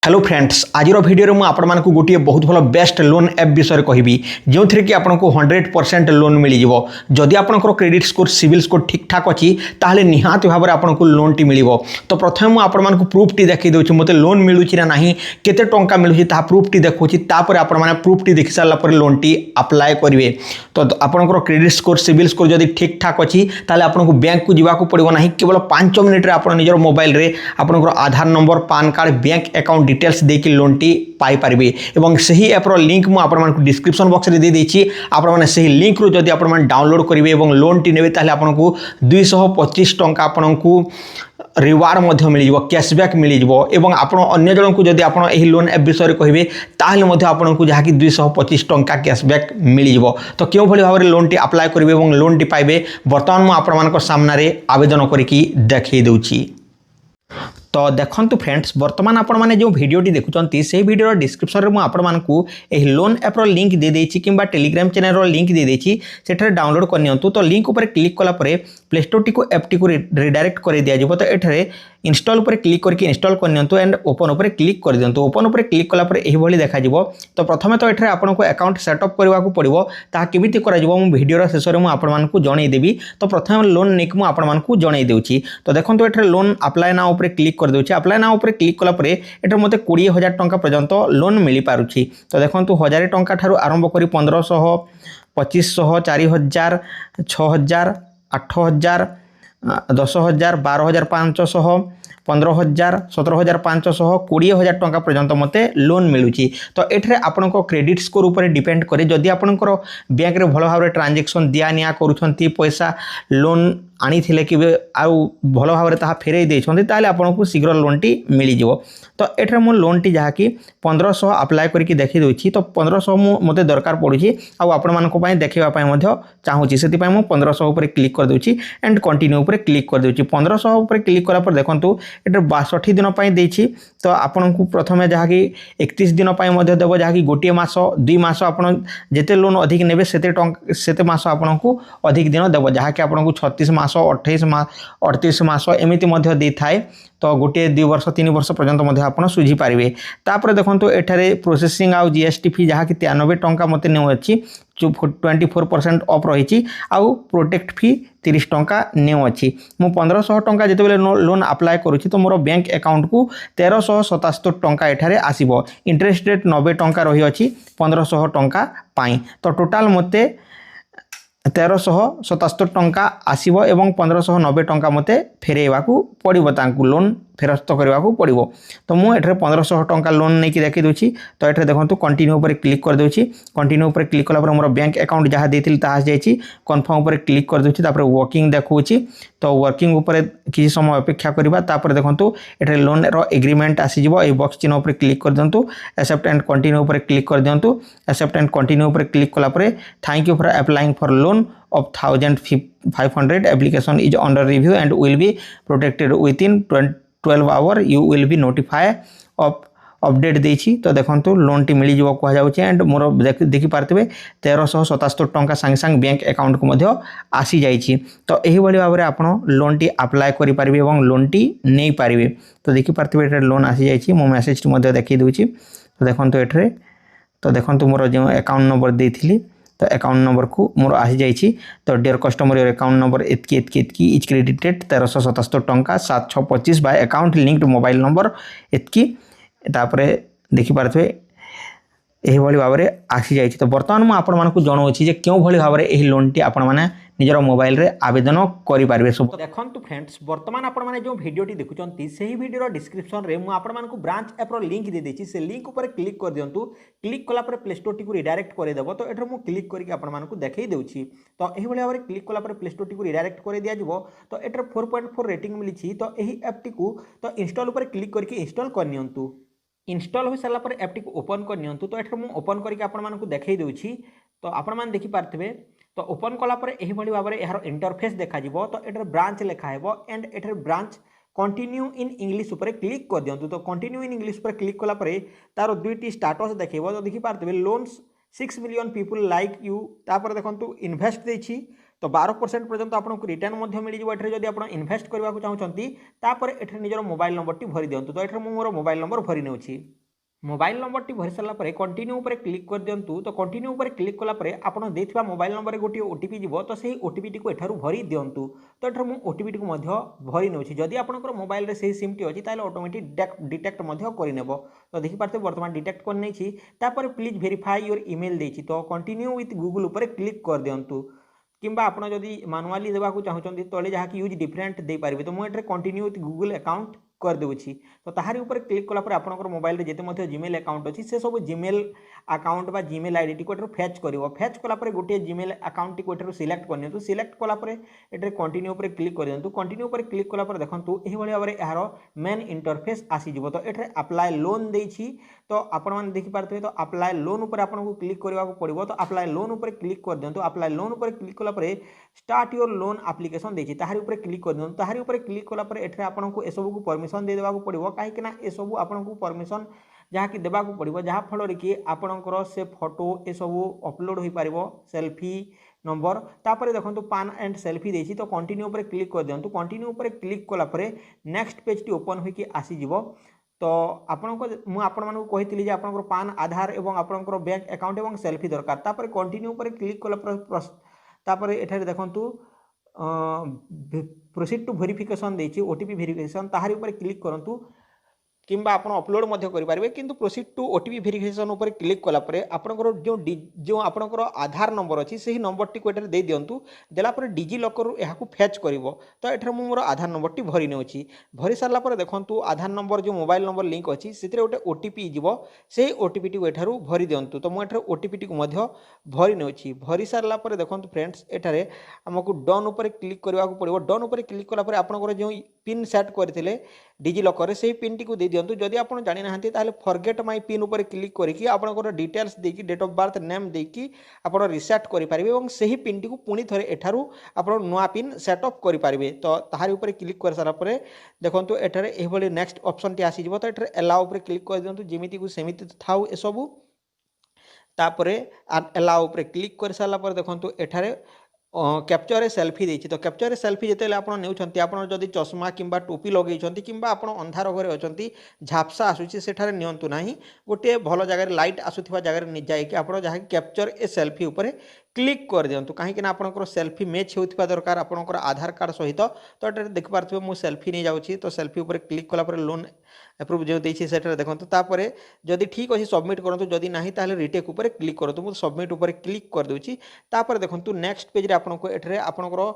Hello friends आज video में आपण मानक गोटे बहुत भल बेस्ट लोन ऐप विषय कहबी जो थी कि आपको 100% लोन मिल जदि आपंकर क्रेडिट स्कोर सिविल स्कोर ठीक ठाक अच्छी ताहले निहाती भाव में आपको लोन टी मिल तो प्रथम मुझे प्रूफ टी देखी दूसरी मत लोन मिलूँ ना ना केते टंका मिलूँ प्रूफ टी देखुची प्रूफ टी देखी सारापर लोन टी अप्लाई करेंगे तो आपंकर क्रेडिट स्कोर सिविल स्कोर जब ठीक ठाक अच्छी ताहले आपको बैंक को जावाक पड़ो ना केवल 5 मिनिट आप निजर मोबाइल रे आपंकर Aadhaar number PAN card bank account details देकी लोन टी पाई पारिबे एवं सही ऐपर लिंक मु आपण मानकु डिस्क्रिप्शन बॉक्स रे दे देछि आपण माने सही लिंक रु जदि आपण माने डाउनलोड करिवे एवं लोन टी नेबे ताले आपनकु 225 टंका आपनकु रिवार्ड मध्य मिल जाव कैशबैक मिल जाव एवं आपण अन्य जन को जदि आपण एही लोन ऐप विषय कहिबे ताहले मध्य आपनकु जहाकी 225 टंका कैशबैक मिल जाव तो केउ भली भाबरे लोन टी अप्लाई करिवे एवं लोन टी पाइबे वर्तमान मु आपण मानक सामना रे आवेदन करिकि देखै देउछि। तो देखंतु फ्रेंड्स वर्तमान आपण माने जो वीडियोटी देखुचंती से वीडियो डिस्क्रिप्शन रे मु आपण मानकु एही लोन ऐप रो लिंक दे देछि किंबा टेलीग्राम चैनल रो लिंक दे देछि सेठरे डाउनलोड करनियंतु तो लिंक ऊपर क्लिक कला परे प्ले स्टोर टी को ऐप टी को रिडायरेक्ट कर दिया जिवो तो एठरे इंस्टॉल ऊपर क्लिक करके इंस्टॉल करनियंतु एंड ओपन ऊपर क्लिक कर दियंतु ओपन ऊपर क्लिक कला परे एही भली देखा जिवो तो प्रथमे तो एठरे आपनको अकाउंट सेटअप करबा को पड़िबो ता केमिति करा जिवो मु वीडियो रो शेष रे मु आपण मानकु जणै देबी तो प्रथमे लोन निक मु आपण मानकु जणै देउछि तो देखंतु एठरे लोन अप्लाई नाउ ऊपर क्लिक कर देउछि अप्लाई नाउ ऊपर क्लिक कला परे एठरे मते 20000 टंका पर्यंत लोन मिली पारुछि तो देखंतु 1000 टंका ठारू आरंभ करी 1500 2500 4000 6000 8000 10000 12500 15000 17500 20000 टंका पर्यंत मते लोन मिलुची तो एठरे आपनको क्रेडिट स्कोर ऊपर डिपेंड करे जदि आपनकर बैंक रे भलो भाव रे ट्रांजैक्शन दिया निया करूछंती पैसा लोन आनी थिले कि आउ भलो भाव रे ताहा फेरै दैछंती ताले आपनको शीघ्र लोन टी मिली जिवो तो एठरे मो लोन टी जहा कि 1500 अप्लाई करके देखि दोछि तो 1500 मते दरकार पड़ुछि आ आपण मानको पय देखिबा पय मध्य चाहूछि सेति पय मो 1500 ऊपर क्लिक कर दोछि एंड कंटिन्यू ऊपर क्लिक कर दोछि 1500 ऊपर क्लिक कला पर देखंतु एटर 62 दिन पय देछि तो आपनको प्रथमे जहा कि 31 दिन पय मध्य देबो जहा कि गोटे मास 2 मास आपण जेते लोन अधिक नेबे सेते मास आपनको अधिक दिन देबो जहा कि आपनको 36 मास 28 मास 38 मास एमिति मध्य दे थाए तो गोटे 2 वर्ष 3 वर्ष पर्यंत मध्य आपण सुझी पारिबे तापर देखंतु एठारे प्रोसेसिंग आ जीएसटी फी जहा कि 93 टंका मते नेउ अछि 24% ऑफ रही आउ प्रोटेक्ट फी 30 टंका नेउ अछि मु 1500 टंका जेते बेले लोन अप्लाई करूछि तो मोर बैंक अकाउंट को 1377 टंका एठारे आसीबो इंटरेस्ट रेट 90 टंका रही अछि 1500 टंका पाई तो टोटल मते 1377 टंका आसीबो एवं 1590 टंका मते फेरेबाकू पड़िबो तांकू लोन फेरस्त करबाकू पड़िबो तो मु एठरे 1500 टंका लोन नै कि देखि दोछि तो एठरे देखंतु कंटिन्यू ऊपर क्लिक कर दोछि कंटिन्यू ऊपर क्लिक कला पर मोर बैंक अकाउंट जहा देथिल ताहा जायछि कन्फर्म ऊपर क्लिक कर दोछि तापर वर्किंग देखौछि तो वर्किंग ऊपर किछि समय अपेक्षा करबा तापर देखंतु एठरे लोन रो एग्रीमेंट आसी जिवो ए बॉक्स चिन्ह ऊपर क्लिक कर दंतु एक्सेप्ट एंड कंटिन्यू ऊपर क्लिक कर दियंतु एक्सेप्ट एंड कंटिन्यू ऊपर क्लिक कला पर thank you for applying for loan of 1500 application is under review and will be protected within 12 hour you will be notified of update देछि तो देखंतु loan T मिली जीव कह जाउछि एंड मोर देखि पारतबे 1377 टंका संग संग बैंक अकाउंट को मध्य आसी जाइछि तो एही बली भाबरे आपण लोन टी अप्लाई करि पारिबे एवं लोन टी नै पारिबे तो देखि पारतबे एटा लोन आसी जाइछि मो मेसेज टी मध्य देखि दोछि तो देखंतु एठरे तो देखंतु मोर जे अकाउंट नंबर देथिली तो अकाउंट नंबर को मोर आसी जाइछि तो dear customer your account number एतकी इज क्रेडिटेड 1377 टंका 7625 by account linked mobile number एतकी तापरे देखि पारथवे एही भली भाबरे आसी जाइछि तो वर्तमान मु आपण मानकु जणौछि जे केउ भली भाबरे एही लोन टी आपण माने निजर मोबाइल रे आवेदन करि पारबे सब देखंतु फ्रेंड्स वर्तमान आपण माने जो वीडियोटी देखुचंती सेही वीडियो रो डिस्क्रिप्शन रे मु आपण मानकु ब्रांच ऐप रो लिंक दे देछि से लिंक ऊपर क्लिक कर दियंतु क्लिक कला पर प्ले स्टोर टी को रिडायरेक्ट करे देबो तो एठर मु क्लिक करके आपण मानकु देखै देउछि तो एही भली भाबरे क्लिक कला पर प्ले स्टोर टी को रिडायरेक्ट करे दिया जिवो तो एठर 4.4 रेटिंग मिलिछि तो एही ऐप टी को तो इंस्टॉल ऊपर क्लिक करके इंस्टॉल करनियंतु इंस्टॉल हो सारा पर ऐप टी को ओपन करनियंतु तो एठर मु ओपन करके आपण मानकु देखै देउछि तो आपण मान देखि पारथबे तो ओपन कला पर एही भली भाबरे एहार इंटरफेस देखा जिवो तो एठर ब्रांच लेखा हेबो एंड एठर ब्रांच कंटिन्यू इन इंग्लिश ऊपर क्लिक कर दियंतु तो कंटिन्यू इन इंग्लिश पर क्लिक कला परे तार दुईटी स्टेटस देखैबो तो देखि पारथबे loans 6 million people like you तापर देखंतु इन्वेस्ट देछि तो 12% पर्यंत आपको रिटर्न मिल जाए। जब आप इन्वेस्ट करने को चाहते तापर एठरे निजर मोबाइल नंबर टी भरी दिंतु। तो ये मोर मोबाइल नंबर भरी नेउछि। मोबाइल नंबर टी भरी सारा कंटिन्यू उपर क्लिक कर दिंतु। तो कंटिन्यू उपर क्लिक कलापर आपड़ देथिबा मोबाइल नंबर गोटे ओटीपी जीव। तो सही ओटीपी टी एठारु भरी दिंतु। तो एठार मु ओटीपी टी भरी नेउछि। जदि आपनकर मोबाइल रे सही सिम टी अछि ताले ऑटोमेटिक डिटेक्ट करनेब। तो देखि पारते वर्तमान डिटेक्ट कर नेछि। तापर प्लीज वेरीफाई योर ईमेल देछि। तो कंटिन्यू विथ गूगल उपर क्लिक कर दिंतु। किंबा आपड़ जदि मानुआली देवाक चाहते तले जहाँ यूज डिफरेंट दे पारे। तो मुझे कंटिन्यू विथ गूगल अकाउंट कर दूची। तो ताहारी ऊपर क्लिक कलापर आपनकर मोबाइल रे जेते मध्ये जीमेल अकाउंट अछि से सब जीमेल अकाउंट बा जीमेल आईडी टी को फेच करिवो। फेच कलापर गोटे जीमेल अकाउंट टी को सिलेक्ट करनियंतु। सिलेक्ट कलापर एटे कंटिन्यू ऊपर क्लिक कर दियंतु। कंटिन्यू ऊपर क्लिक कलापर देखंतु एही भली भाबरे यार मेन इंटरफेस आसी जिवो। तो एटे अप्लाई लोन देछि। तो आपण माने देखि पारथिबे। तो अप्लाई लोन ऊपर आपनको क्लिक करबा को पड़िबो। तो अप्लाई लोन ऊपर क्लिक कर दियंतु। अप्लाई लोन ऊपर क्लिक कलापर स्टार्ट योर लोन एप्लिकेशन देछि ताहारी ऊपर क्लिक कर दियंतु। ताहारी ऊपर क्लिक कलापर एठरे आपनको ए सब को परमिशन दे देबा को पड़िबो। कहीं ए सब आपको परमिशन जहाँ कि देवा पड़ो जहाँ फल कि आपणकर से फोटो ए सब अपलोड हो पार सेल्फी नंबर। तापर देखो पान एंड सेल्फी देछि। तो कंटिन्यू उपर क्लिक कर दियंतु। कंटिन्यू उपर क्लिक कलापर नेक्स्ट पेज टी ओपन होइकी आसीजिवो। तो आपको आपनकर पान आधार एवं आपनकर बैंक अकाउंट एवं सेल्फी दरकार। तापर कंटिन्यू उपर क्लिक कलापर तापर एठारे देखंतु प्रोसीड टू वेरिफिकेशन देछि ओटीपी वेरिफिकेशन ताहारी ऊपर क्लिक करंतु। किंबा आप अपलोड करेंगे किंतु प्रोसीड टू ओटीपी वेरिफिकेशन उपर क्लिक कलापर आपनकर जो आपनकर आधार नंबर अच्छी से ही नंबर टी को दे दिंतु। देलापर डिजी लॉकर यह फेच कर। तो ये मोर आधार नंबर टी भरी नेउछि। भरी सारापर देखंतु आधार नंबर जो मोबाइल नंबर लिंक अच्छी से गोटे ओटीपी जीव। से ओटीपी टी एठारु भरी दिंतु। तो मुझे ओटीपी टी भरी नेउछि। भरी सारापर देखंतु फ्रेंड्स एठारे हमको डन उपर क्लिक करबा को पड़िबो। डन उपर क्लिक कलापर आपनकर जो पिन सेट करथिले डिजी लॉकर से पिन टी को दे दिंतु। जदि आप जानि नाहांती ताले फॉरगेट माय पिन उपर क्लिक करके आपनकर डिटेल्स देकी डेट ऑफ बर्थ नेम देकी आपण रिसेट करि पारिबे एवं सही पिन टी को पुणी थरे एठारु आपण नुआ पिन सेट अप करि पारिबे। तो ताहारी उपर क्लिक कर सारा परे देखंतु एठारे एही भली नेक्स्ट ऑप्शन टी आसी जिवो। तो एठारे अलाउ उपर क्लिक कर दियंतु जेमिति को सेमिति थाउ ए सबु। तापरे अलाउ उपर क्लिक कर सारा पर देखंतु एठारे कैप्चर सेल्फी देछि। तो कैप्चर सेल्फी जिते आप जदि चश्मा किंबा टोपी लगे कि अंधार घरे अच्छी झापसा आसूसी सेठारे नियंतु नाही। गोटे भल जगह लाइट आसुवा जगह जाइए आप कैप्चर ए सेल्फी उपर क्लिक कर दिंतु। कहीं आपंकर सेल्फी मैच होता दरकार आपंकर आधार कार्ड सहित। तो ये देखिपे मुझे सेल्फी नहीं जाऊँगी। तो सेल्फी उपर क्लिक कलापर लोन एप्रूव जो देती से देखो। तापर जदि ठीक अच्छे सबमिट करूँ जदि ना ताहले रिटेक उपर क्लिक करूँ। मुझे सबमिट उपर क्लिक कर दूची। तापर देखो नेक्स्ट पेज आपको एठरे आपनकर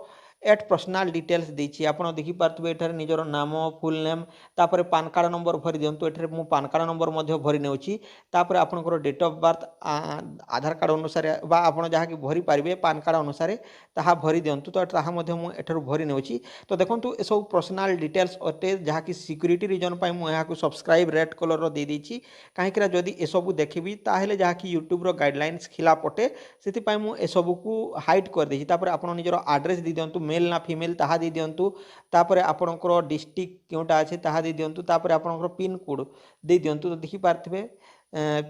एट पर्सनल डिटेल्स देछि। आप देखि पारथबे एठारे निजर नाम फुल नेम तापर पान कार्ड नंबर भरी दिंतु। एठारे मु पान कार्ड नंबर मध्य भरी नेउछि। तापर आपनकर date of birth Aadhaar card अनुसार बा आपण जहाँ कि भरी पारिबे पान कार्ड अनुसार ताहा भरी दिंतु। तो ताहा मध्य मु एठारु भरी नेउछि। तो देखंतु ए सब पर्सनल डिटेल्स अटे जहाँ कि सिक्यूरीटी रीजन पाई मु यहाँ को सब्सक्राइब रेड कलर रो दे देछि। कहीं जदि ए सब देखिबी ताहेले जहाँ कि यूट्यूब रो गाइडलाइंस खिलाफ अटे सेति पाई मु ए सब को हाइड कर देछि। तापर आपण निजर एड्रेस दे दियंतु मेल ना फीमेल ताहा दे दियंतु। तापर आपणकर डिस्ट्रिक्ट केउटा अछि ताहा दे दियंतु। तापर आपणकर पिन कोड दे दियंतु। तो देखि पारथिबे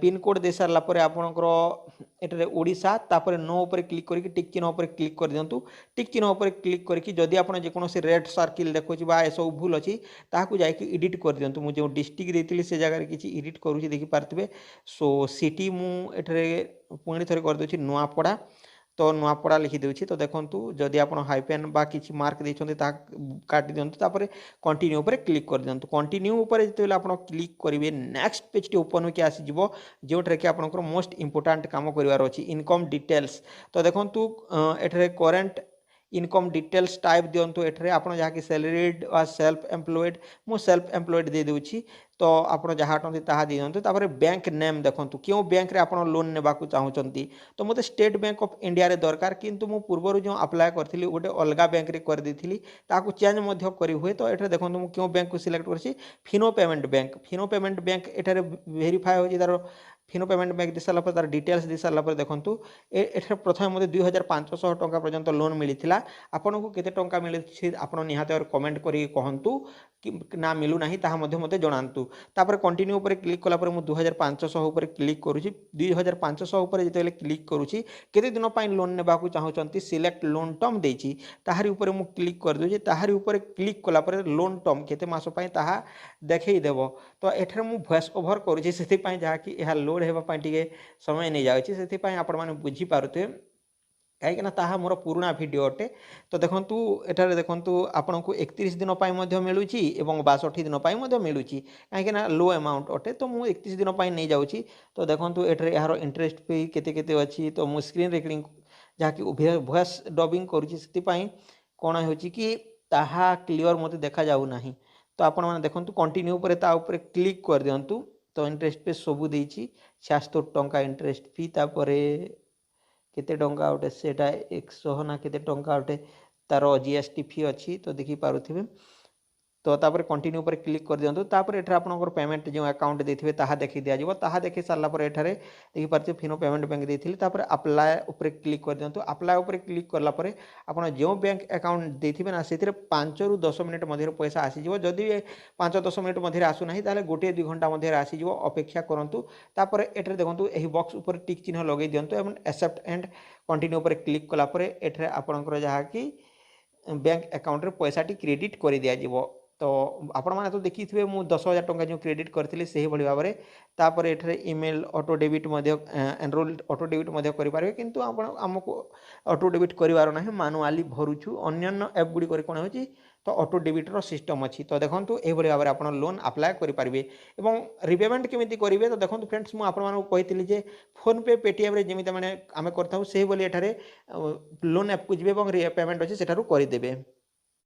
पिन कोड दे सारला परे आपणकर एटारे ओडिशा तापर नो ऊपर क्लिक करके टिक चिन्ह ऊपर क्लिक कर दियंतु। टिक चिन्ह ऊपर क्लिक करके जदि आपण जे कोनोसी रेड सर्किल देखोछि बा ए सब भूल अछि ताहाकु जाय कि एडिट कर दियंतु। मु जो डिस्ट्रिक्ट देतिली से जगह रे किछि एडिट करूछि देखि पारथिबे। सो सिटी मु एटारे पुणी थरे कर दोछि नुआपड़ा। तो नुआपड़ा लिखि देउछि। तो देखंतु जदि आपण हाइपेन बा किछि मार्क दैछन्ते ता काटि दियंतु। तापर कंटिन्यू ऊपर क्लिक कर दियंतु। कंटिन्यू ऊपर जेतेले आपण क्लिक करिवे नेक्स्ट पेज टी ओपन होके आसी जिवो जोठरे कि आपनकर मोस्ट इंपोर्टेंट काम करिवार अछि इनकम डिटेल्स। तो देखंतु एठरे करेंट इनकम डिटेल्स टाइप दियंतु। एठरे आपण जहाँ कि सैलरीड वा सेल्फ एम्प्लॉयड मु सेल्फ एम्प्लॉयड दे देउछि। तो आप जहाँ टंती ताहा दे दियंतु। तापर बैंक नेम देखंतु क्यों बैंक रे आपण लोन नेबाकू चाहउचंती। तो मते स्टेट बैंक ऑफ इंडिया रे दरकार किंतु मु पूर्वरु जो अप्लाई करथिली गोटे अलगा बैंक रे कर देथिली ताकू चेंज मध्य करी हुए। तो एठरे देखंतु मु क्यों बैंक को सिलेक्ट करछि Fino payment bank. Fino payment bank एठारे वेरीफाई होछि तार फिनो पेमेंट बैंक दे सारा तार डिटेल्स दे सारा देखूँ एठार प्रथम मत 2500 टंका पर्यंत लोन मिलता आपन को केते टंका मिली आप निहाती कमेंट करी कहतु कि ना मिलूना ताहा मते जणातु तापर कंटिन्यू पर क्लिक कलापर मुझे 2500 उपर क्लिक करुँची 2500 उपर जिते क्लिक करुँची केते दिन लोन नेबा चाहूँगी सिलेक्ट लोन टर्म देती ताहारी उपर मु क्लिक कर दूँ ताहारी उपर क्लिक कलापर लोन टर्म केते मास पई ताहा देखईदेव तो एठार मु वॉइस ओवर करुँची से जहाँकि यह लोड होगापी टे समय नहीं जाऊँगी से आपण मैंने बुझीपारे कहीं ताहा मोर पुराणा भिड अटे तो देखूँ एठार देखूँ आपन को 31 दिन मिलूँ और 62 दिन मिलूँ कहीं लो अमाउंट अटे तो मुझे 31 दिन नहीं जाऊँगी तो देखूँ एठार यार इंटरेस्ट पे केते अच्छी तो मुझे स्क्रीन रेकर्डिंग जहाँकि वॉइस डबिंग करुँची कौन हो ताहा क्लीयर मत देखा जाऊना तो आपण मैंने देखूँ कंटिन्यू पर क्लिक कर दिंतु तो इंटरेस्ट पे सबू देती 76 टंका इंटरेस्ट फी तापर केते टंका उठे सेटा 100 ना केते टंका उठे तार जीएसटी फी अच्छी तो देखी पारुथिबे तो तापर कंटिन्यू पर क्लिक कर दिंतु तापर एठार आपनकर पेमेंट जो अकाउंट देथिबे ताहा देखि दिया जिवो ताहा देखि सारला पर एठारे देखि पारछे फिनो पेमेंट बैंक देथिली तापर अप्लाई ऊपर क्लिक कर दिंतु अप्लाई ऊपर क्लिक करला पर आपण जो बैंक अकाउंट देथिबे ना सेथिरे 5 रु 10 मिनिट मध्य पैसा आसी जिवो जदि 5-10 मिनिट मध्य आसु नाही ताले गोटे 2 घंटा मध्य आसी जिवो अपेक्षा करंतु तापर एठारे देखंतु एही बॉक्स ऊपर टिक चिन्ह लगेई दियंतु एवं एक्सेप्ट एंड कंटिन्यू पर क्लिक कला पर एठारे आपनकर जहा कि बैंक अकाउंट रे पैसा टी क्रेडिट कर दिया जिवो तो आपण मैंने तो देखिए मुझे 10,000 टंका जो क्रेडिट करी से भाई भाव में तापर एठारे email auto debit enrol auto debit करेंगे किंतु आमको ऑटो डेबिट करार ना मानुआली भरुचु अन्य एप गुड़ी कौन हो तो ऑटो डेबिटर सिस्टम अच्छी तो देखो यह भाव में आप लोन अप्लाई करेंगे और रिपेमेंट केमी करेंगे तो देखो फ्रेंड्स मुझे कही फोन पे पेटीएम जमी मैंने आम करें से एठारे लोन एप को जी पेमेंट अच्छे से करदे